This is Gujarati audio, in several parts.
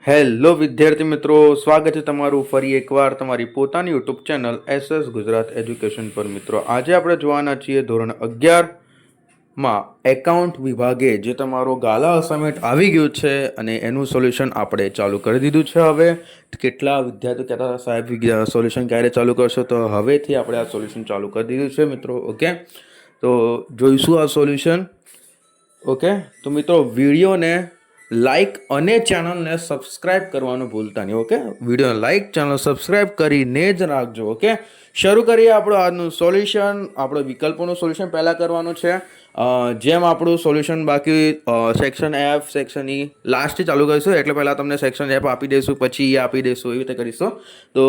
હેલો વિદ્યાર્થી મિત્રો, સ્વાગત છે તમારું ફરી એકવાર તમારી પોતાની YouTube channel SS Gujarat education પર. મિત્રો આજે આપણે જોવાના છીએ ધોરણ 11માં એકાઉન્ટ વિભાગે જે તમારો ગાલા અસાઇનમેન્ટ આવી ગયું છે અને એનું સોલ્યુશન આપણે ચાલુ કરી દીધું છે. હવે કેટલા વિદ્યાર્થીઓ કહેતા સાહેબ સોલ્યુશન ક્યારે ચાલુ કરશો, તો હવેથી આપણે આ સોલ્યુશન ચાલુ કરી દીધું છે મિત્રો. ઓકે, તો જોઈશું આ સોલ્યુશન. ઓકે, તો મિત્રો વિડીયોને લાઇક અને ચેનલને સબસ્ક્રાઇબ કરવાનું ભૂલતા નહીં. ઓકે, વિડીયોને લાઇક, ચેનલ સબસ્ક્રાઇબ કરીને જ રાખજો. ઓકે, શરૂ કરીએ આપણું આજનું સોલ્યુશન. આપણો વિકલ્પોનું સોલ્યુશન પહેલાં કરવાનું છે. જેમ આપણું સોલ્યુશન બાકી સેક્શન એફ, સેક્શન ઈ લાસ્ટથી ચાલુ કરીશું, એટલે પહેલાં તમને સેક્શન એફ આપી દઈશું, પછી એ આપી દઈશું, એવી રીતે કરીશું. તો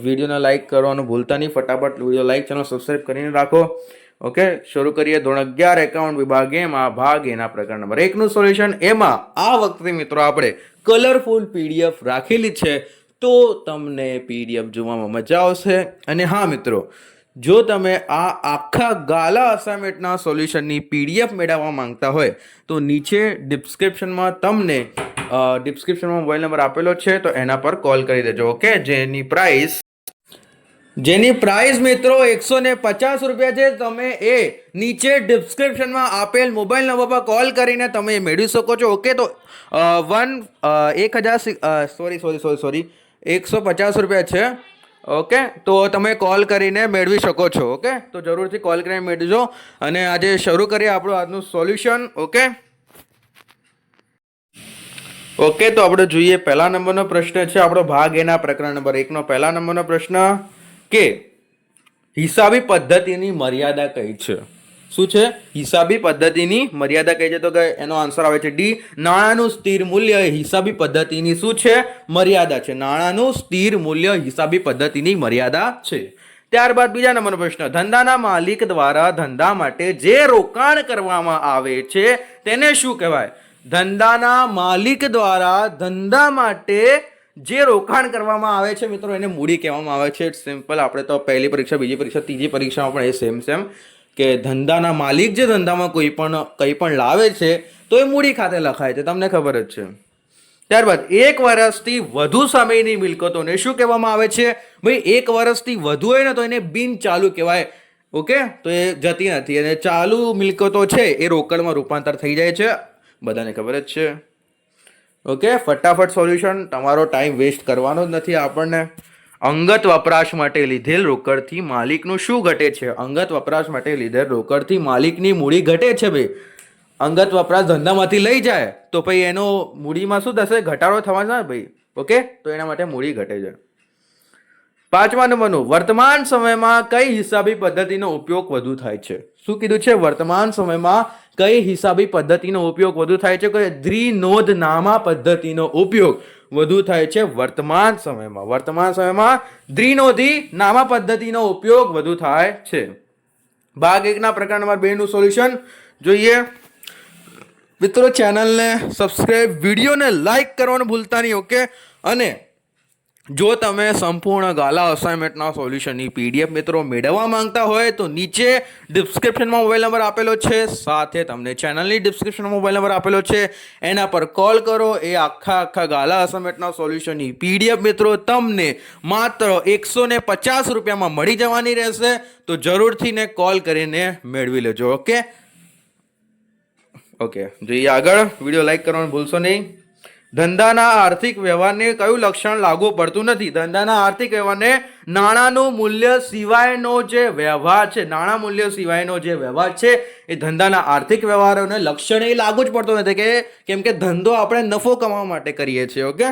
વિડીયોને લાઇક કરવાનું ભૂલતા નહીં. ફટાફટ વિડીયો લાઇક, ચેનલ સબસ્ક્રાઇબ કરીને રાખો. ઓકે, શરૂ કરીએ. ધોરણ 11 એકાઉન્ટ વિભાગ એમાં ભાગ એના પ્રકાર નંબર 1 નું સોલ્યુશન. એમાં આ વખતે મિત્રો આપણે કલરફુલ પીડીએફ રાખેલી છે, તો તમને પીડીએફ જોવામાં મજા આવશે. અને હા મિત્રો, જો તમે આ આખા ગાલા અસાઇનમેન્ટના સોલ્યુશનની પીડીએફ મેળવવા માંગતા હોય તો નીચે ડિસ્ક્રિપ્શનમાં તમને ડિસ્ક્રિપ્શનમાં મોબાઈલ નંબર આપેલો છે, તો એના પર કોલ કરી દેજો. ઓકે, જેની પ્રાઇસ મિત્રો 150 રૂપિયા છે. તમે એ નીચે ડિસ્ક્રિપ્શનમાં આપેલ મોબાઈલ નંબર પર કોલ કરીને તમે મેળવી શકો છો. ઓકે, તો 150 રૂપિયા છે. ઓકે, તો તમે કોલ કરીને મેળવી શકો છો. ઓકે, તો જરૂરથી કોલ કરીને મેળવજો. અને આજે શરૂ કરીએ આપણું આજનું સોલ્યુશન. ઓકે, તો આપણે જોઈએ પહેલા નંબરનો પ્રશ્ન છે આપણો ભાગ એના પ્રકરણ નંબર 1 નો પહેલા નંબરનો પ્રશ્ન કે હિસાબી પદ્ધતિની મર્યાદા કઈ છે? શું છે? હિસાબી પદ્ધતિની મર્યાદા કઈ છે? તો કે એનો આન્સર આવે છે ડી, નાણાંનું સ્થિર મૂલ્ય હિસાબી પદ્ધતિની શું છે? મર્યાદા છે. નાણાંનું સ્થિર મૂલ્ય હિસાબી પદ્ધતિની મર્યાદા છે. ત્યારબાદ બીજા નંબરનો પ્રશ્ન, ધંધાના માલિક દ્વારા ધંધા માટે જે રોકાણ કરવામાં આવે છે તેને શું કહેવાય? ધંધાના માલિક દ્વારા ધંધા માટે જે રોકાણ કરવામાં આવે છે મિત્રો, એને મૂડી કહેવામાં આવે છે. સિમ્પલ, આપણે તો પહેલી પરીક્ષા, બીજી પરીક્ષા, ત્રીજી પરીક્ષામાં પણ એ સેમ કે ધંધાના માલિક જે ધંધામાં કંઈ પણ લાવે છે તો એ મૂડી ખાતે લખાય છે, તમને ખબર જ છે. ત્યારબાદ 1 વર્ષથી વધુ સમયની મિલકતોને શું કહેવામાં આવે છે? ભાઈ 1 વર્ષથી વધુ હોય ને તો એને બિન ચાલુ કહેવાય. ઓકે, તો એ જતી નથી, અને ચાલુ મિલકતો છે એ રોકડમાં રૂપાંતર થઈ જાય છે, બધાને ખબર જ છે. ઓકે, ફટાફટ સોલ્યુશન, તમારો ટાઈમ વેસ્ટ કરવાનો જ નથી આપણને. અંગત વપરાશ માટે લીધેલ રોકડથી માલિકનું શું ઘટે છે? અંગત વપરાશ માટે લીધેલ રોકડથી માલિકની મૂડી ઘટે છે. ભાઈ અંગત વપરાશ ધંધામાંથી લઈ જાય તો ભાઈ એનો મૂડીમાં શું થશે? ઘટાડો થવાનો ને ભાઈ. ઓકે, તો એના માટે મૂડી ઘટે છે. 5મા નંબરનું, વર્તમાન સમયમાં કઈ હિસાબી પદ્ધતિનો ઉપયોગ વધુ થાય છે? શું કીધું છે? વર્તમાન સમયમાં કઈ હિસાબી પદ્ધતિનો ઉપયોગ વધુ થાય છે? દ્વિનોંધનામા પદ્ધતિનો ઉપયોગ વધુ થાય છે વર્તમાન સમયમાં દ્વિનોંધનામા પદ્ધતિનો ઉપયોગ વધુ થાય છે. ભાગ 1 ના પ્રકાર નંબર 2 નું સોલ્યુશન જોઈએ. મિત્રો ચેનલને સબસ્ક્રાઇબ, વિડીયોને લાઇક કરવાનું ભૂલતા નહીં. ઓકે, અને જો તમે સંપૂર્ણ ગાલા અસાઇનમેન્ટના સોલ્યુશનની પીડીએફ મિત્રો મેળવવા માંગતા હોય તો નીચે ડિસ્ક્રિપ્શનમાં મોબાઈલ નંબર આપેલો છે, સાથે તમને ચેનલની ડિસ્ક્રિપ્શનમાં મોબાઈલ નંબર આપેલો છે, એના પર કોલ કરો. એ આખા ગાલા અસાઇનમેન્ટના સોલ્યુશનની પીડીએફ મિત્રો તમને માત્ર 150 રૂપિયામાં મળી જવાની રહેશે, તો જરૂરથી ને કોલ કરીને મેળવી લેજો. ઓકે, જોઈએ આગળ. વિડીયો લાઈક કરવાનું ભૂલશો નહીં. ધંધાના આર્થિક વ્યવહારને કયું લક્ષણ લાગુ પડતું નથી? ધંધાના આર્થિક વ્યવહારને નાણાંનું મૂલ્ય સિવાયનો જે વ્યવહાર છે, નાણાં મૂલ્ય સિવાયનો જે વ્યવહાર છે એ ધંધાના આર્થિક વ્યવહારોને લક્ષણ એ લાગુ જ પડતો નથી, કેમ કે ધંધો આપણે નફો કમાવા માટે કરીએ છીએ. ઓકે,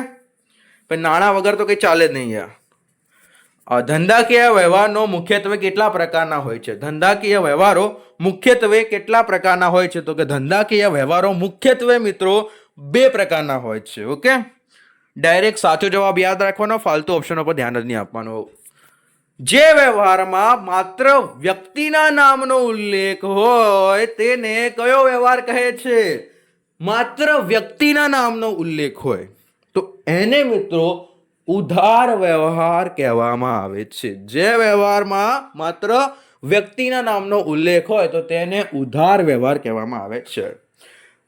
પણ નાણાં વગર તો કંઈ ચાલે જ નહીં યાર. ધંધાકીય વ્યવહારનો મુખ્યત્વે કેટલા પ્રકારના હોય છે? ધંધાકીય વ્યવહારો મુખ્યત્વે કેટલા પ્રકારના હોય છે? તો કે ધંધાકીય વ્યવહારો મુખ્યત્વે મિત્રો 2 પ્રકારના હોય છે. ઓકે, ડાયરેક્ટ સાચો જવાબ યાદ રાખવાનો, ફાલતુ ઓપ્શનો પર ધ્યાન જ નહીં આપવાનું. જે વ્યવહારમાં માત્ર વ્યક્તિના નામનો ઉલ્લેખ હોય તેને કયો વ્યવહાર કહે છે? માત્ર વ્યક્તિના નામનો ઉલ્લેખ હોય તો એને મિત્રો ઉધાર વ્યવહાર કહેવામાં આવે છે. જે વ્યવહારમાં માત્ર વ્યક્તિના નામનો ઉલ્લેખ હોય તો તેને ઉધાર વ્યવહાર કહેવામાં આવે છે.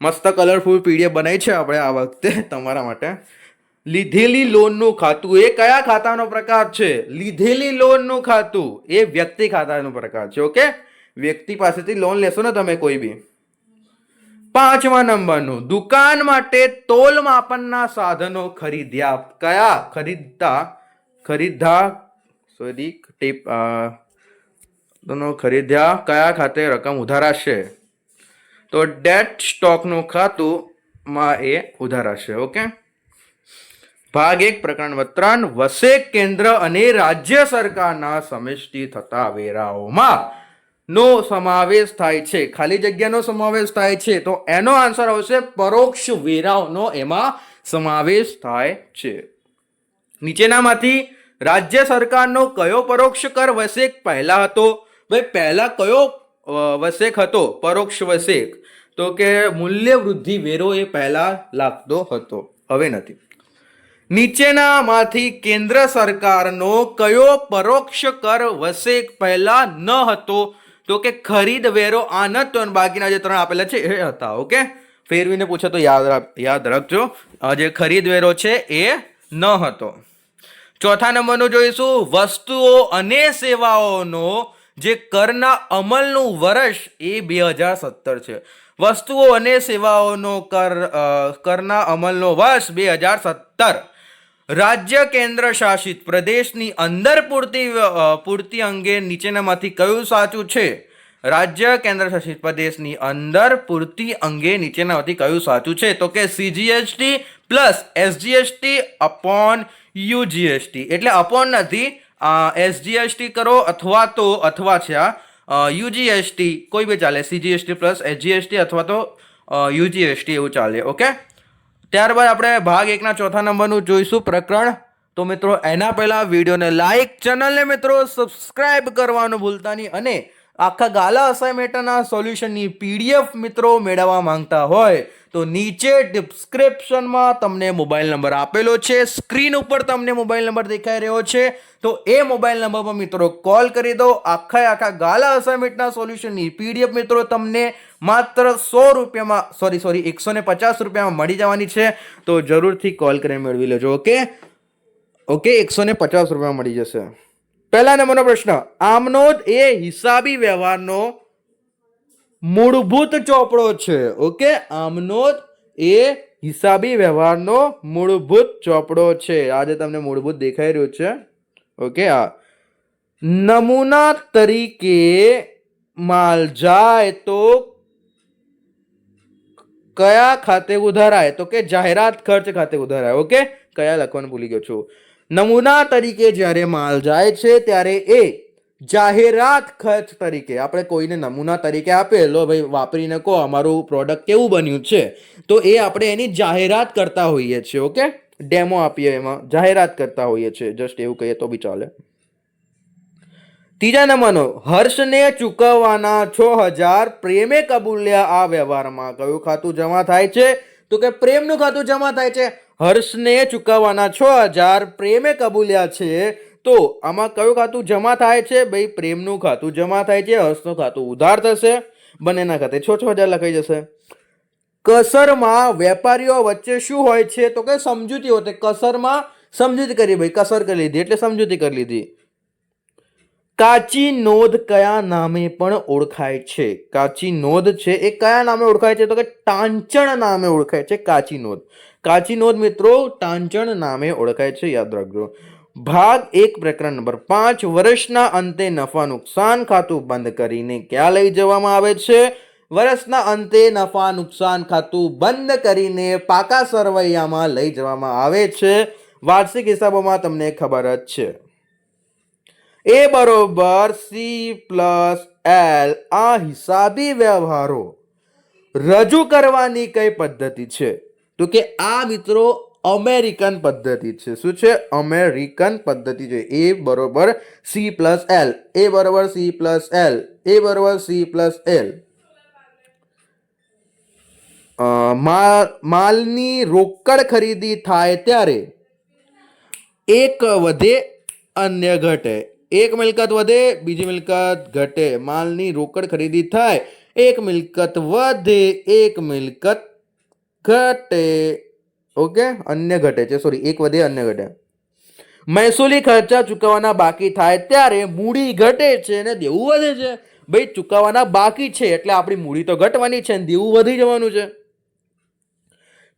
મસ્ત કલરફુલ પીડીએફ બનાવી છે આપણે આ વખતે તમારા માટે. લીધેલી લોનનું ખાતું એ કયા ખાતાનો પ્રકાર છે? લીધેલી લોનનું ખાતું એ વ્યક્તિ ખાતાનો પ્રકાર છે. ઓકે, વ્યક્તિ પાસેથી લોન લેશો ને તમે કોઈ બી. 5મા નંબરનું, દુકાન માટે તોલ માપનના સાધનો ખરીદ્યા. ખરીદ્યા કયા ખાતે રકમ ઉધારાશે? તો ડેટ સ્ટોકનું ખાતુંમાં એ ઉધારાશે. ઓકે, ભાગ 1 પ્રકરણ નંબર 3, વસેક કેન્દ્ર અને રાજ્ય સરકારના સમષ્ટિ થતા વેરાઓમાં નો સમાવેશ થાય છે. ખાલી જગ્યાનો સમાવેશ થાય છે, તો એનો આન્સર આવશે પરોક્ષ વેરાઓનો એમાં સમાવેશ થાય છે. નીચેનામાંથી રાજ્ય સરકારનો કયો પરોક્ષ કર વસેક પહેલા હતો? ભાઈ પહેલા કયો વસેક હતો? પરોક્ષ વસેક. તો કે મૂલ્ય વૃદ્ધિ વેરો એ પહેલા લાગતો હતો, હવે નથી. નીચેનામાંથી કેન્દ્ર સરકારનો કયો પરોક્ષ કર વસેક પહેલા ન હતો? તો કે ખરીદ વેરો આ નતો અને બાકીના જે 3 આપેલા છે એ હતા. ઓકે, ફેરવીને પૂછે તો યાદ રાખજો, જે ખરીદ વેરો છે એ ન હતો. 4થા નંબરનું જોઈશું, વસ્તુઓ અને સેવાઓનો જે કરના અમલનું વર્ષ એ 2017 છે. વસ્તુઓ અને સેવાઓનો કરના અમલનો વર્ષ 2017. રાજ્ય કેન્દ્ર શાસિત પ્રદેશની અંદર પૂર્તિ અંગે નીચેનામાંથી કયું સાચું છે? રાજ્ય કેન્દ્ર શાસિત પ્રદેશની અંદર પૂર્તિ અંગે નીચેનામાંથી કયું સાચું છે? તો કે CGST plus SGST upon UGST. એટલે અપોન નથી, SGST કરો અથવા છે આ UGST કોઈ બી ચાલે. CGST પ્લસ SGST અથવા તો UGST એવું ચાલે. ઓકે, ત્યારબાદ આપણે ભાગ 1ના 4થા નંબરનું જોઈશું પ્રકરણ. તો મિત્રો એના પહેલા વિડીયોને લાઈક, ચેનલને મિત્રો સબસ્ક્રાઇબ કરવાનું ભૂલતા નહીં, અને આખા ગાલા અસાઇનમેન્ટના સોલ્યુશનની PDF મિત્રો મેળવવા માંગતા હોય તો નીચે ડિસ્ક્રિપ્શનમાં તમને મોબાઈલ નંબર આપેલો છે, સ્ક્રીન ઉપર તમને મોબાઈલ નંબર દેખાઈ રહ્યો છે, તો એ મોબાઈલ નંબર પર મિત્રો કોલ કરી દો. આખા ગાલા અસાઇનમેન્ટના સોલ્યુશનની PDF મિત્રો તમને માત્ર 100 રૂપિયામાં, સોરી 150 રૂપિયામાં મળી જવાની છે. તો જરૂરથી કોલ કરીને મેળવી લેજો. ઓકે, 150 રૂપિયામાં મળી જશે. પહેલા નંબરનો પ્રશ્ન, આમનોંધ એ હિસાબી વ્યવહારનો મૂળભૂત ચોપડો છે. ઓકે, આમનોંધ એ હિસાબી વ્યવહારનો મૂળભૂત ચોપડો છે. આજે તમને મૂળભૂત દેખાઈ રહ્યું છે. ઓકે, આ નમૂના તરીકે માલ જાય તો કયા ખાતે ઉધારાય? તો કે જાહેરાત ખર્ચ ખાતે ઉધારાય. ઓકે, કયા લખવાનું ભૂલી ગયો છું. નમૂના તરીકે જ્યારે માલ જાય છે ત્યારે એ જાહેરાત ખર્ચ તરીકે, આપણે કોઈને નમૂના તરીકે આપેલો, ભાઈ વાપરીને કહો અમારું પ્રોડક્ટ કેવું બન્યું છે, તો એ આપણે એની જાહેરાત કરતા હોઈએ છીએ. ઓકે, ડેમો આપીએ એમાં જાહેરાત કરતા હોઈએ છીએ, જસ્ટ એવું કહીએ તો બી ચાલે. ત્રીજા નંબરનો, હર્ષને ચૂકવવાના 6000 પ્રેમે કબૂલ્યા. આ વ્યવહારમાં કયું ખાતું જમા થાય છે? તો કે પ્રેમનું ખાતું જમા થાય છે. હર્ષને ચૂકવવાના 6000 પ્રેમે કબૂલ્યા છે, તો આમાં કયું ખાતું જમા થાય છે? ભાઈ પ્રેમનું ખાતું જમા થાય છે, હર્ષનું ખાતું ઉધાર થશે, બંનેના ખાતે 6000 લખાઈ જશે. કસરમાં વેપારીઓ વચ્ચે શું હોય છે? તો કે સમજૂતી હોય. કસરમાં સમજૂતી કરી, ભાઈ કસર કરી લીધી એટલે સમજૂતી કરી લીધી. કાચી નોંધ કયા નામે પણ ઓળખાય છે? કાચી નોંધ છે એ કયા નામે ઓળખાય છે? તો કે ટાંચણ નામે ઓળખાય છે. કાચી નોંધ, કાચી નોંધ મિત્રો ટાંચણ નામે ઓળખાય છે, યાદ રાખજો. ભાગ 1 પ્રકરણ નંબર 5, વર્ષના અંતે નફા નુકસાન ખાતું બંધ કરીને ક્યાં લઈ જવામાં આવે છે? વર્ષના અંતે નફા નુકસાન ખાતું બંધ કરીને પાકા સરવૈયામાં લઈ જવામાં આવે છે. વાર્ષિક હિસાબોમાં તમને ખબર જ છે. એ બરોબર C+L. આ હિસાબી વ્યવહારો રજૂ કરવાની કઈ પદ્ધતિ છે? તો કે આ મિત્રો અમેરિકન પદ્ધતિ છે. શું છે? અમેરિકન પદ્ધતિ છે. એ બરોબર C+L. એ બરોબર C+L. એ બરોબર C+L. માલની રોકડ ખરીદી થાય ત્યારે એક વધે અન્ય ઘટે. એક મિલકત વધે, બીજી મિલકત ઘટે. માલની રોકડ ખરીદી થાય, એક મિલકત વધે, એક મિલકત ઘટે. ઓકે, અન્ય ઘટે છે, સોરી, એક વધે અન્ય ઘટે. મહેસૂલી ખર્ચા ચૂકવવાના બાકી થાય ત્યારે મૂડી ઘટે છે અને દેવું વધે છે. ભાઈ ચૂકવવાના બાકી છે એટલે આપણી મૂડી તો ઘટવાની છે અને દેવું વધી જવાનું છે.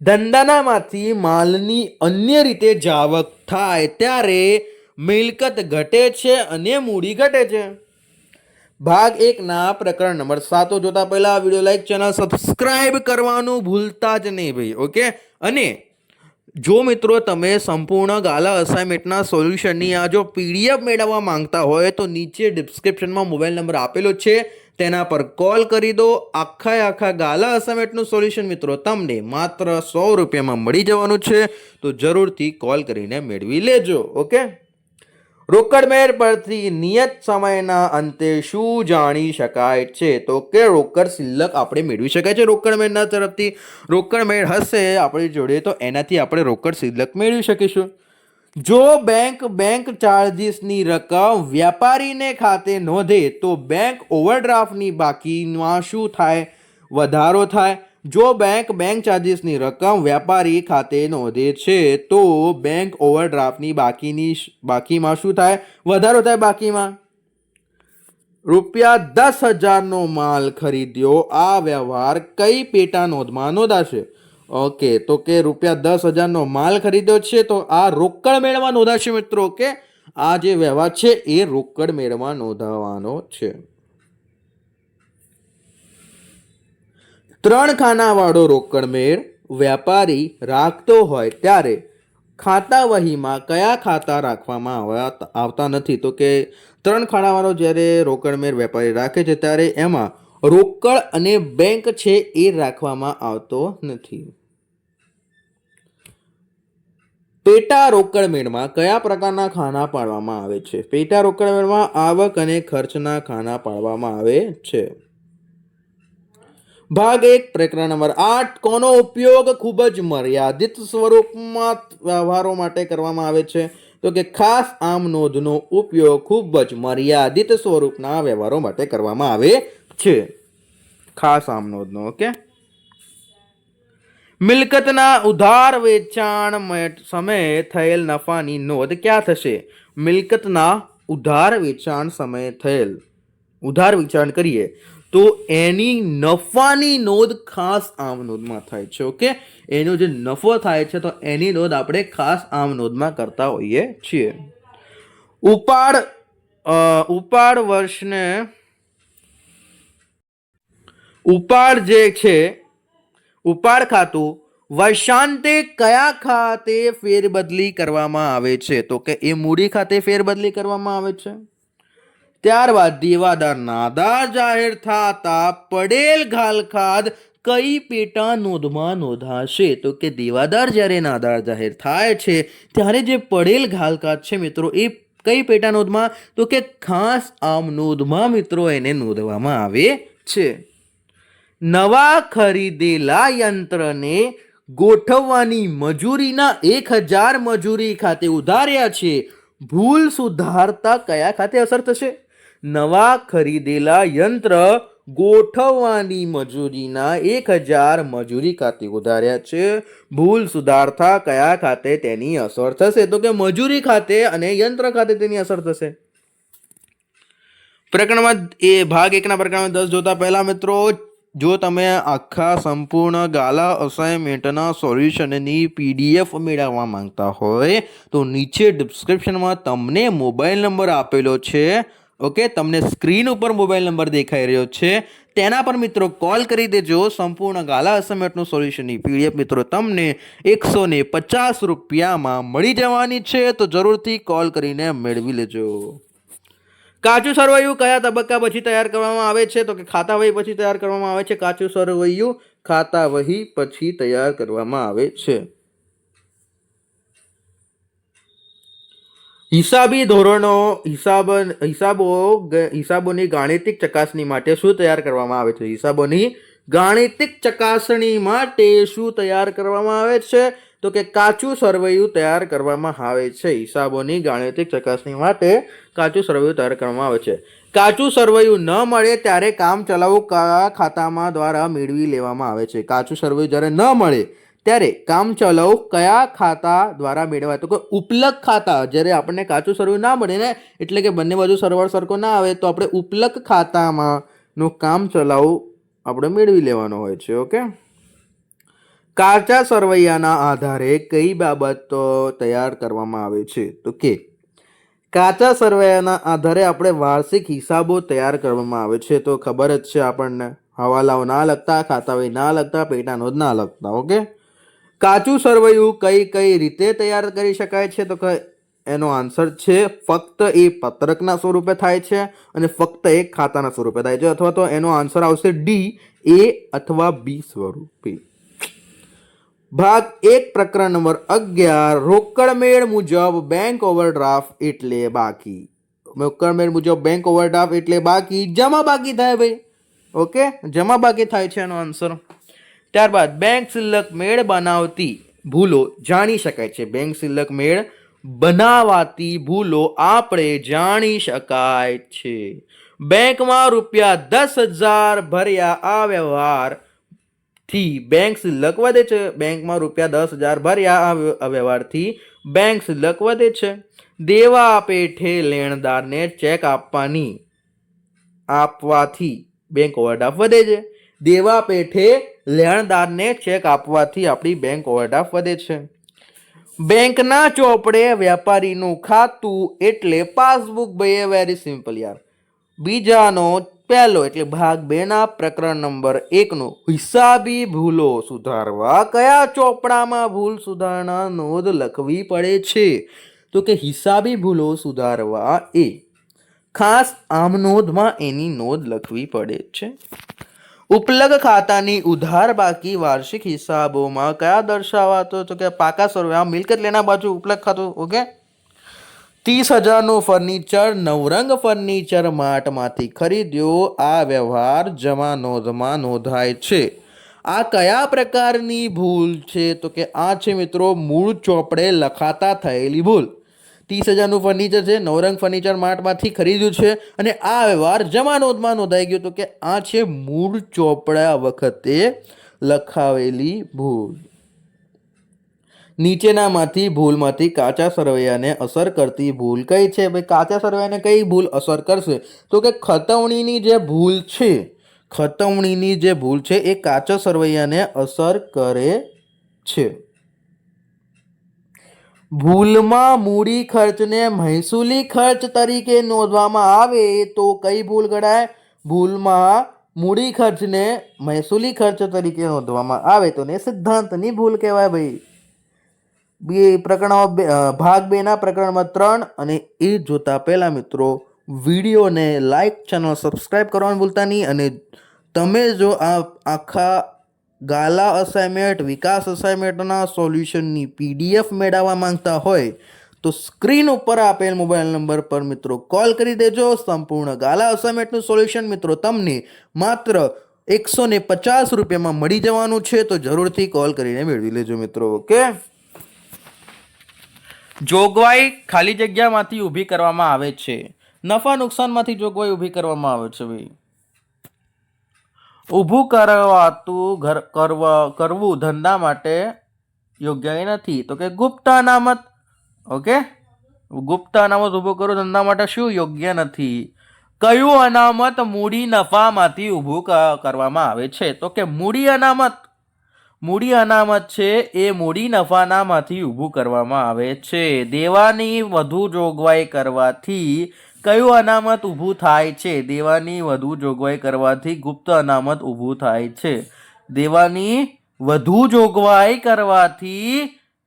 ધંધાનામાંથી માલની અન્ય રીતે જાવક થાય ત્યારે મિલકત ઘટે છે અને મૂડી ઘટે છે. ભાગ 1 ના પ્રકરણ નંબર 7 જોતા પહેલા વિડીયો લાઈક, ચેનલ સબસ્ક્રાઇબ કરવાનું ભૂલતા જ નહીં ભાઈ. ઓકે, અને જો મિત્રો તમે સંપૂર્ણ ગાલા અસાઇનમેન્ટના સોલ્યુશનની આ જો પીડીએફ મેળવવા માંગતા હોય તો નીચે ડિસ્ક્રિપ્શનમાં મોબાઈલ નંબર આપેલો છે, તેના પર કોલ કરી દો. આખા ગાલા અસાઇનમેન્ટનું સોલ્યુશન મિત્રો તમને માત્ર 100 રૂપિયામાં મળી જવાનું છે, તો જરૂરથી કોલ કરીને મેળવી લેજો. ઓકે, રોકડ મેળ પરથી નિયત સમયના અંતે શું જાણી શકાય છે? તો કે રોકડ શિલ્લક આપણે મેળવી શકાય છે રોકડ મેળના તરફથી. રોકડ મેળ હશે આપણી જોડે તો એનાથી આપણે રોકડ શિલ્લક મેળવી શકીશું. જો બેંક ચાર્જીસની રકમ વ્યાપારીને ખાતે નોંધે તો બેંક ઓવરડ્રાફ્ટની બાકીમાં શું થાય? વધારો થાય. જો બેંક ચાર્જીસની રકમ વ્યાપારી ખાતે નોંધે છે તો બેંક ઓવરડ્રાફ્ટની બાકીમાં શું થાય? વધારો થાય બાકીમાં. ₹10,000નો માલ ખરીદ્યો, આ વ્યવહાર કઈ પેટા નોંધમાં નોંધાશે? ઓકે, તો કે ₹10,000નો માલ ખરીદ્યો છે તો આ રોકડ મેળમાં નોંધાશે મિત્રો. ઓકે, આ જે વ્યવહાર છે એ રોકડ મેળમાં નોંધાવાનો છે. 3 ખાનાવાળો રોકડ મેળ વ્યાપારી રાખતો હોય ત્યારે ખાતા વહીમાં કયા ખાતા રાખવામાં આવતા નથી? તો કે 3 ખાનાવાળો જ્યારે રોકડ મેળ વેપારી રાખે છે ત્યારે એમાં રોકડ અને બેંક છે એ રાખવામાં આવતો નથી. પેટા રોકડ મેળમાં કયા પ્રકારના ખાના પાડવામાં આવે છે? પેટા રોકડ મેળમાં આવક અને ખર્ચના ખાના પાડવામાં આવે છે. ભાગ 1 પ્રકરણ નંબર 8 કોનો ઉપયોગ ખૂબ જ મર્યાદિત સ્વરૂપમાં વ્યવહારો માટે કરવામાં આવે છે? તો કે ખાસ આમ નોંધનો ઉપયોગ ખૂબ જ મર્યાદિત સ્વરૂપના વ્યવહારો માટે કરવામાં આવે છે. ખાસ આમ નોંધનો. ઓકે, મિલકતના ઉધાર વેચાણ સમયે થયેલ નફાની નોંધ ક્યાં થશે? મિલકતના ઉધાર વેચાણ સમયે થયેલ ઉધાર વેચાણ કરીએ તો એની નફાની નોંધ ખાસ આમ નોંધમાં થાય છે. ઓકે, એનો જે નફો થાય છે તો એની નોંધ આપણે ખાસ આમ નોંધમાં કરતા હોઈએ છીએ. ઉપાડ ખાતું વર્ષાંતે કયા ખાતે ફેરબદલી કરવામાં આવે છે? તો કે એ મૂડી ખાતે ફેરબદલી કરવામાં આવે છે. ત્યારબાદ દેવાદાર નાદાર જાહેર થતા પડેલ ઘાલખાદ કઈ પેટા નોંધમાં નોંધાશે? તો કે દેવાદાર જ્યારે નાદાર જાહેર થાય છે ત્યારે જે પડેલ ઘાલખાદ છે મિત્રો એ કઈ પેટા નોંધમાં? તો કે ખાસ આમ નોંધમાં મિત્રો એને નોંધવામાં આવે છે. નવા ખરીદેલા યંત્રને ગોઠવવાની મજૂરીના 1,000 મજૂરી ખાતે ઉધાર્યા છે, ભૂલ સુધારતા કયા ખાતે અસર થશે? નવા ખરીદેલા યંત્ર ગોઠવવાની મજૂરીના 1,000 મજૂરી ખાતે ઉધાર્યા છે, ભૂલ સુધારતા કયા ખાતે તેની અસર થશે? તો કે મજૂરી ખાતે અને યંત્ર ખાતે તેની અસર થશે. પ્રકરણમાં ભાગ 1 ના પ્રકરણમાં 10 જોતા પહેલા મિત્રો જો તમે આખા સંપૂર્ણ ગાલા અસાઇનમેન્ટના સોલ્યુશનની પીડીએફ મેળવવા માંગતા હોય તો નીચે ડિસ્ક્રિપ્શનમાં તમને મોબાઈલ નંબર આપેલો છે. ઓકે, તમને સ્ક્રીન ઉપર મોબાઈલ નંબર દેખાઈ રહ્યો છે, તેના પર મિત્રો કોલ કરી દેજો. સંપૂર્ણ ગાલા અસાઇનમેન્ટનું સોલ્યુશનની પીડીએફ મિત્રો તમને 150 રૂપિયામાં મળી જવાની છે, તો જરૂરથી કોલ કરીને મેળવી લેજો. કાચું સરવૈયું કયા તબક્કા પછી તૈયાર કરવામાં આવે છે? તો કે ખાતા વહી પછી તૈયાર કરવામાં આવે છે. કાચું સરવૈયું ખાતા વહી પછી તૈયાર કરવામાં આવે છે. હિસાબી ધોરણો હિસાબોની ગાણિતિક ચકાસણી માટે શું તૈયાર કરવામાં આવે છે? હિસાબોની ગાણિતિક ચકાસણી માટે શું તૈયાર કરવામાં આવે છે? તો કે કાચું સરવૈયું તૈયાર કરવામાં આવે છે. હિસાબોની ગાણિતિક ચકાસણી માટે કાચું સરવૈયું તૈયાર કરવામાં આવે છે. કાચું સરવૈયું ન મળે ત્યારે કામ ચલાઉ ખાતામાં દ્વારા મેળવી લેવામાં આવે છે. કાચું સરવૈયું જ્યારે ન મળે ત્યારે કામચલાઉ કયા ખાતા દ્વારા મેળવાય? તો કે ઉપલક ખાતા. જ્યારે આપણને કાચું સરવૈયું ના મળે ને, એટલે કે બંને બાજુ સરવાળો સરખો ના આવે, તો આપણે ઉપલક ખાતામાં નું કામચલાઉ આપણે મેળવી લેવાનો હોય છે. ઓકે. કાચા સરવૈયાના આધારે કઈ બાબતો તૈયાર કરવામાં આવે છે? તો કે કાચા સરવૈયાના આધારે આપણે વાર્ષિક હિસાબો તૈયાર કરવામાં આવે છે. તો ખબર જ છે આપણને, હવાલાઓ ના લગતા, ખાતાવહી ના લગતા, પેટા નોંધ ના લગતા. ઓકે. કાચું સરવૈયું કઈ કઈ રીતે તૈયાર કરી શકાય છે? તો કે એનો આન્સર છે ફક્ત એ પત્રકના સ્વરૂપે થાય છે અને ફક્ત એ ખાતાના સ્વરૂપે થાય છે, અથવા તો એનો આન્સર આવશે ડી, એ અથવા બી સ્વરૂપે. ભાગ 1 પ્રકરણ નંબર 11 રોકડ મેળ મુજબ બેંક ઓવરડ્રાફ્ટ એટલે બાકી. રોકડ મેળ મુજબ બેંક ઓવરડ્રાફ્ટ એટલે બાકી, જમા બાકી થાય ભાઈ. ઓકે, જમા બાકી થાય છે એનો આન્સર. ત્યારબાદ બેંક સિલક મેળ બનાવતી ભૂલો જાણી શકાય છે. બેંક સિલક મેળ બનાવાતી ભૂલો આપણે જાણી શકાય છે. બેંકમાં ₹10,000 ભર્યા આ વ્યવહાર થી બેંક સિલક વધે છે. બેંકમાં ₹10,000 ભર્યા આ વ્યવહારથી બેંક સિલક વધે છે. દેવા પેઠે લેણદારને ચેક આપવાથી બેંક ઓવરડ્રાફ્ટ વધે છે. દેવા પેઠે લેણદારને ચેક આપવાથી આપણી બેંક ઓવરડ્રાફ્ટ વધે છે. બેંકના ચોપડે વેપારીનું ખાતું એટલે પાસબુક. ભાઈ વેરી સિમ્પલ યાર. બીજાનો પહેલો એટલે ભાગ 2 ના પ્રકરણ નંબર 1 નો હિસાબી ભૂલો સુધારવા કયા ચોપડામાં ભૂલ સુધારણા નોંધ લખવી પડે છે? તો કે હિસાબી ભૂલો સુધારવા એ ખાસ આમ નોંધમાં એની નોંધ લખવી પડે છે. ઉપલક ખાતાની ઉધાર બાકી વાર્ષિક હિસાબોમાં કયા દર્શાવાતો? તો કે પાકા સરવૈયા મિલકત લેના બાજુ ઉપલક ખાતું. ઓકે. 30,000નું ફર્નિચર નવરંગ ફર્નિચર માર્ટમાંથી ખરીદ્યો આ વ્યવહાર જમા નોંધમાં નોંધાય છે. આ કયા પ્રકારની ભૂલ છે? તો કે આ છે મિત્રો મૂળ ચોપડે લખાતા થયેલી ભૂલ. 30,000નું ફર્નિચર છે, નવરંગ ફર્નિચર માર્ટમાંથી ખરીદ્યું છે અને આ વ્યવહાર જમા નોંધમાં નોંધાઈ ગયો. તો કે આ છે મૂળ ચોપડા વખતે લખાવેલી ભૂલ. નીચેનામાંથી ભૂલમાંથી કાચા સરવૈયાને અસર કરતી ભૂલ કઈ છે? ભાઈ કાચા સરવૈયાને કઈ ભૂલ અસર કરશે? તો કે ખતવણીની જે ભૂલ છે, ખતવણીની જે ભૂલ છે એ કાચા સરવૈયાને અસર કરે છે. ભૂલમાં મૂડી ખર્ચને મહેસૂલી ખર્ચ તરીકે નોંધવામાં આવે તો કઈ ભૂલ ગણાય? ભૂલમાં મૂડી ખર્ચને મહેસૂલી ખર્ચ તરીકે નોંધવામાં આવે તો ને સિદ્ધાંતની ભૂલ કહેવાય ભાઈ. ભાગ 2 ના પ્રકરણમાં 3 અને એ જોતા પહેલા મિત્રો વિડીયોને લાઈક, ચેનલ સબસ્ક્રાઈબ કરવાનું ભૂલતા નહીં. અને તમે જો આ આખા ગાલા અસાઇનમેન્ટ, વિકાસ અસાઇનમેન્ટના સોલ્યુશનની PDF મેળવવા માંગતા હોય તો સ્ક્રીન ઉપર આપેલ મોબાઈલ નંબર પર મિત્રો કોલ કરી દેજો. સંપૂર્ણ ગાલા અસાઇનમેન્ટનું સોલ્યુશન મિત્રો તમને માત્ર 150 રૂપિયામાં મળી જવાનું છે, તો જરૂરથી કોલ કરીને મેળવી લેજો મિત્રો. ઓકે. જોગવાઈ ખાલી જગ્યામાંથી ઊભી કરવામાં આવે છે. નફા નુકસાનમાંથી જોગવાઈ ઊભી કરવામાં આવે છે ભાઈ. ઊભું કરવું ધંધા માટે યોગ્ય નથી. તો કે ગુપ્ત અનામત. ઓકે. ગુપ્ત અનામત ઊભું કરવું ધંધા માટે શું યોગ્ય નથી? કયું અનામત મૂડી નફામાંથી ઊભું કરવામાં આવે છે? તો કે મૂડી અનામત. મૂડી અનામત છે એ મૂડી નફાનામાંથી ઊભું કરવામાં આવે છે. દેવાની વધુ જોગવાઈ કરવાથી કયું અનામત ઊભું થાય છે? દેવાની વધુ જોગવાઈ કરવાથી ગુપ્ત અનામત ઊભું થાય છે. દેવાની વધુ જોગવાઈ કરવાથી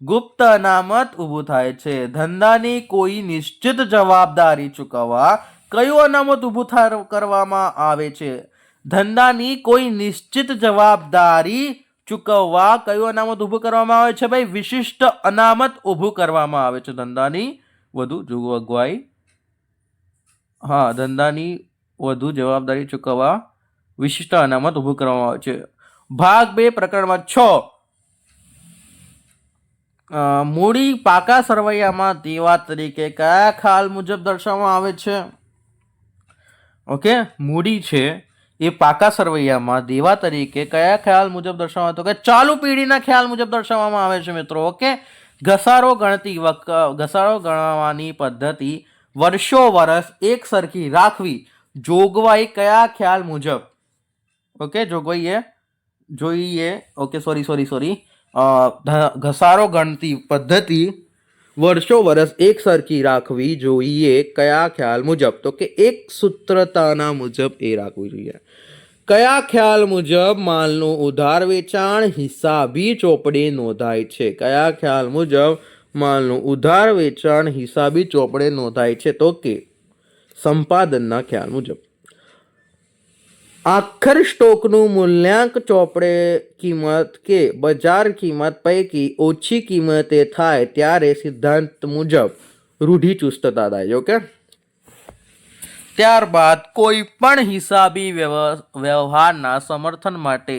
ગુપ્ત અનામત ઊભું થાય છે. ધંધાની કોઈ નિશ્ચિત જવાબદારી ચૂકવવા કયું અનામત ઊભું કરવામાં આવે છે? ધંધાની કોઈ નિશ્ચિત જવાબદારી ચૂકવવા કયું અનામત ઊભું કરવામાં આવે છે? ભાઈ વિશિષ્ટ અનામત ઊભું કરવામાં આવે છે. ધંધાની વધુ જોગવાઈ, ધંધાની વધુ જવાબદારી ચૂકવવા વિશિષ્ટ અનામત ઊભું કરવામાં આવે છે. ભાગ 2 પ્રકરણમાં 6 મૂડી પાકા સરવૈયામાં દેવા તરીકે કયા ખ્યાલ મુજબ દર્શાવવામાં આવે છે? ઓકે. મૂડી છે એ પાકા સરવૈયામાં દેવા તરીકે કયા ખ્યાલ મુજબ દર્શાવવામાં તો કે ચાલુ પેઢીના ખ્યાલ મુજબ દર્શાવવામાં આવે છે મિત્રો. ઓકે, ઘસારો ગણવાની પદ્ધતિ વર્ષો વર્ષ એક સરખી રાખવી જોગવાઈ કયા ખ્યાલ મુજબ? ઓકે, ઘસારો ગણતી પદ્ધતિ વર્ષો વર્ષ એક સરખી રાખવી જોઈએ કયા ખ્યાલ મુજબ? તો કે એક સૂત્રતાના મુજબ એ રાખવી જોઈએ. કયા ખ્યાલ મુજબ માલનું ઉધાર વેચાણ હિસાબી ચોપડે નોંધાય છે? કયા ખ્યાલ મુજબ માલનું ઉધાર વેચાણ હિસાબી ચોપડે નોંધાય છે? તો કે સંપાદનના ખ્યાલ મુજબ. આખર સ્ટોકનું મૂલ્યાંક ચોપડે કિંમત કે બજાર કિંમત પૈકી ઓછી કિંમતે થાય ત્યારે સિદ્ધાંત મુજબ રૂઢિચુસ્તતા થાય. ઓકે, ત્યારબાદ કોઈ પણ હિસાબી વ્યવહારના સમર્થન માટે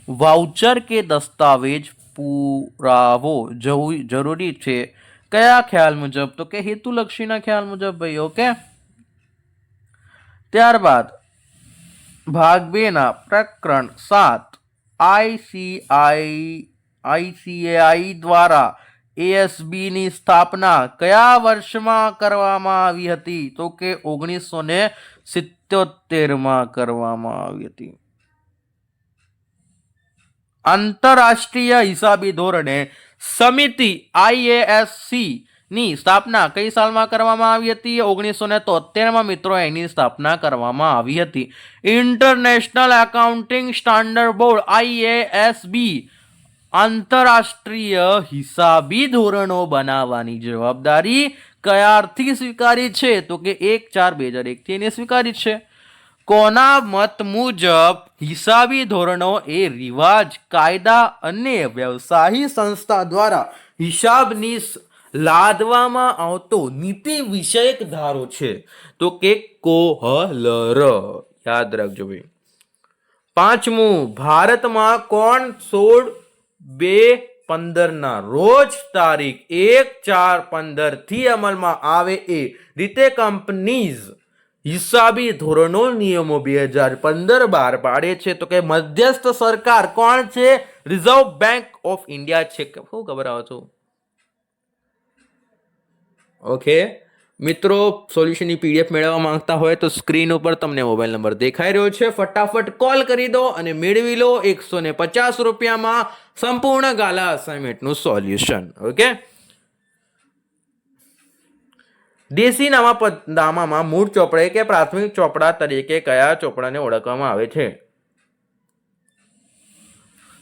વાઉચર કે દસ્તાવેજ પુરાવો જરૂરી છે કયા ખ્યાલ મુજબ? તો કે હેતુલક્ષીના ખ્યાલ મુજબ ભાઈ. ઓકે, ત્યારબાદ ભાગ 2 ના પ્રકરણ 7 આઈસીએઆઈ દ્વારા એએસબી ની સ્થાપના કયા વર્ષમાં કરવામાં આવી હતી? તો કે 1977 કરવામાં આવી હતી. આંતરરાષ્ટ્રીય હિસાબી ધોરણે સમિતિ આઈએએસસી ની સ્થાપના કઈ સાલમાં કરવામાં આવી હતી? 1973 મિત્રો એની સ્થાપના કરવામાં આવી હતી. ઇન્ટરનેશનલ એકાઉન્ટિંગ સ્ટાન્ડર્ડ બોર્ડ આઈએએસબી આંતરરાષ્ટ્રીય હિસાબી ધોરણો બનાવવાની જવાબદારી ક્યારથી સ્વીકારી છે? તો કે 1/4/2001 થી એને સ્વીકારી છે. કોના મત મુજબ હિસાબી ધોરણો એ રિવાજ, કાયદા અને વ્યવસાયી સંસ્થા દ્વારા હિસાબની લાદવામાં આવતો નીતિ વિષયક ધારો છે? તો કે કોહલર. યાદ રાખજો ભાઈ. 5મું, ભારતમાં કોણ 16/2/15 રોજ તારીખ 1/4/15 થી અમલમાં આવે એ રીતે કંપનીઝ હિસાબી ધોરણો નિયમો 2015 બહાર પાડે છે? તો કે મધ્યસ્થ સરકાર કોણ છે? રિઝર્વ બેંક ઓફ ઇન્ડિયા છે. શું ખબર આવે છો? ઓકે મિત્રો, સોલ્યુશનની પીડીએફ મેળવવા માંગતા હોય તો સ્ક્રીન ઉપર તમને મોબાઈલ નંબર દેખાઈ રહ્યો છે, ફટાફટ કોલ કરી દો અને મેળવી લો 150 રૂપિયામાં સંપૂર્ણ ગાલા અસાઇનમેન્ટનું સોલ્યુશન. ઓકે, દેશી નામામાં મૂળ ચોપડે કે પ્રાથમિક ચોપડા તરીકે કયા ચોપડાને ઓળખવામાં આવે છે?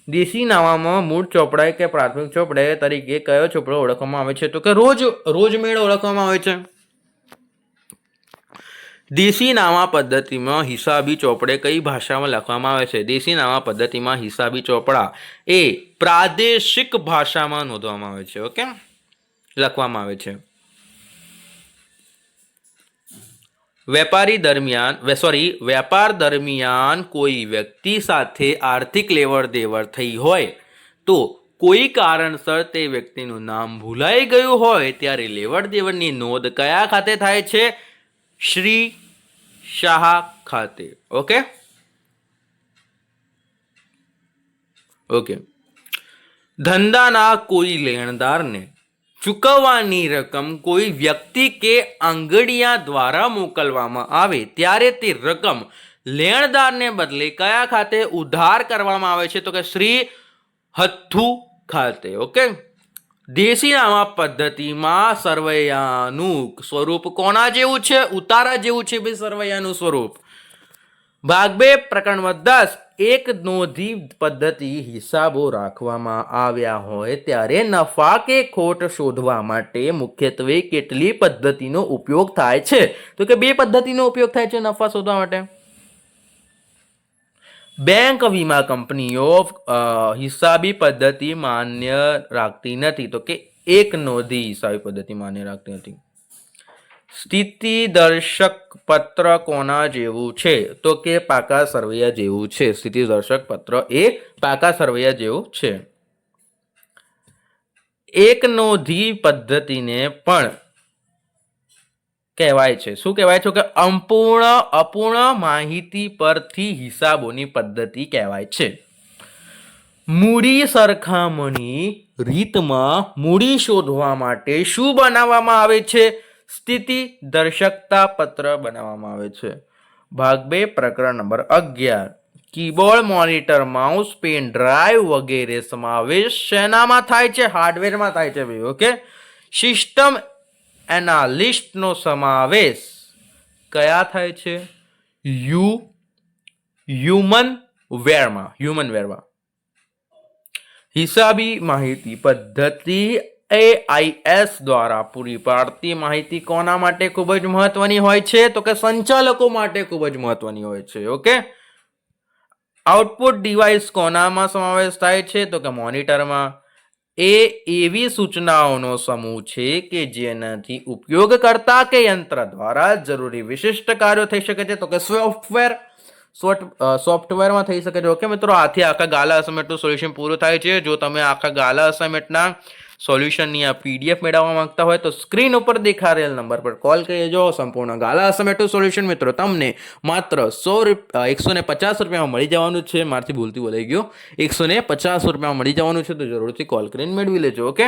દેશી નામામાં મૂળ ચોપડા કે પ્રાથમિક ચોપડે તરીકે કયો ચોપડો ઓળખવામાં આવે છે? તો કે રોજમેળ ઓળખવામાં આવે છે. દેશી નામા પદ્ધતિમાં હિસાબી ચોપડે કઈ ભાષામાં લખવામાં આવે છે? દેશી નામા પદ્ધતિમાં હિસાબી ચોપડા એ પ્રાદેશિક ભાષામાં નોંધવામાં આવે છે. ઓકે, લખવામાં આવે છે. વેપાર દરમિયાન કોઈ વ્યક્તિ સાથે આર્થિક લેવડ દેવડ થઈ હોય તો કોઈ કારણસર તે વ્યક્તિનું નામ ભૂલાઈ ગયું હોય ત્યારે લેવડ દેવડની નોંધ કયા ખાતે થાય છે? શ્રી શાહ ખાતે. ઓકે, ધંધાના કોઈ લેણદારને ચૂકવવાની રકમ કોઈ વ્યક્તિ કે આંગડિયા દ્વારા મોકલવામાં આવે ત્યારે તે રકમ લેણદારને બદલે કયા ખાતે ઉધાર કરવામાં આવે છે? તો કે શ્રી હથ્થુ ખાતે. ઓકે, દેશી નામા પદ્ધતિમાં સરવૈયાનું સ્વરૂપ કોના જેવું છે? ઉતારા જેવું છે ભાઈ સરવૈયાનું સ્વરૂપ. ભાગ 2 પ્રકરણ 10 એક નોંધી પદ્ધતિ હિસાબો રાખવામાં આવ્યા હોય ત્યારે નફા કે ખોટ શોધવા માટે મુખ્યત્વે કેટલી પદ્ધતિનો ઉપયોગ થાય છે? તો કે 2 પદ્ધતિનો ઉપયોગ થાય છે નફા શોધવા માટે. બેંક વીમા કંપનીઓ હિસાબી પદ્ધતિ માન્ય રાખતી નથી. તો કે એક નોંધી હિસાબી પદ્ધતિ માન્ય રાખતી નથી. સ્થિતિ દર્શક પત્ર કોના જેવું છે? તો કે પાકા સરવૈયા જેવું છે. સ્થિતિ દર્શક પત્ર એ પાકા સરવૈયા જેવું છે. એક નોંધી પદ્ધતિને પણ કહેવાય છે? શું કહેવાય છે કે અપૂર્ણ માહિતી પરથી હિસાબોની પદ્ધતિ કહેવાય છે. મૂડી સરખામણી રીતમાં મૂડી શોધવા માટે શું બનાવવામાં આવે છે? સ્થિતિ દર્શકતા પત્ર બનાવવામાં આવે છે. ભાગ 2 પ્રકરણ નંબર 11. Keyboard, monitor, mouse, pen drive વગેરે સમાવેશ શેનામાં થાય છે? હાર્ડવેરમાં થાય છે ભાઈ. ઓકે. સિસ્ટમ એનાલિસ્ટનો સમાવેશ કયા થાય છે? હ્યુમન વેરમાં. હિસાબી માહિતી પદ્ધતિ AIS દ્વારા પૂરી પાડતી માહિતી કોના માટે ખૂબ જ મહત્વની હોય છે? તો કે સંચાલકો માટે ખૂબ જ મહત્વની હોય છે. ઓકે. આઉટપુટ ડિવાઇસ કોનામાં સમાવેશ થાય છે? તો કે મોનિટરમાં. એ એવી સૂચનાઓનો સમૂહ છે કે જેનાથી ઉપયોગકર્તા કે યંત્ર દ્વારા જરૂરી વિશિષ્ટ કાર્યો થઈ શકે છે. તો કે સોફ્ટવેરમાં થઈ શકે છે. ઓકે મિત્રો, આથી આખા ગાલા અસાઇનમેન્ટનું સોલ્યુશન પૂરું થાય છે. જો તમે આખા ગાલા અસાઇનમેન્ટના સોલ્યુશનની આ PDF મેળવવા માંગતા હોય તો સ્ક્રીન ઉપર દેખાડેલ નંબર પર કોલ કરી લેજો. સંપૂર્ણ ગાલા અસાઇનમેન્ટનું સોલ્યુશન મિત્રો તમને માત્ર 150 રૂપિયામાં મળી જવાનું છે. મારથી ભૂલથી બોલાઈ ગયો. 150 રૂપિયામાં મળી જવાનું છે, તો જરૂરથી કોલ કરીને મેળવી લેજો. ઓકે,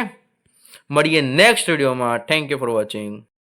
મળીએ નેક્સ્ટ વિડીયોમાં. Thank you for watching.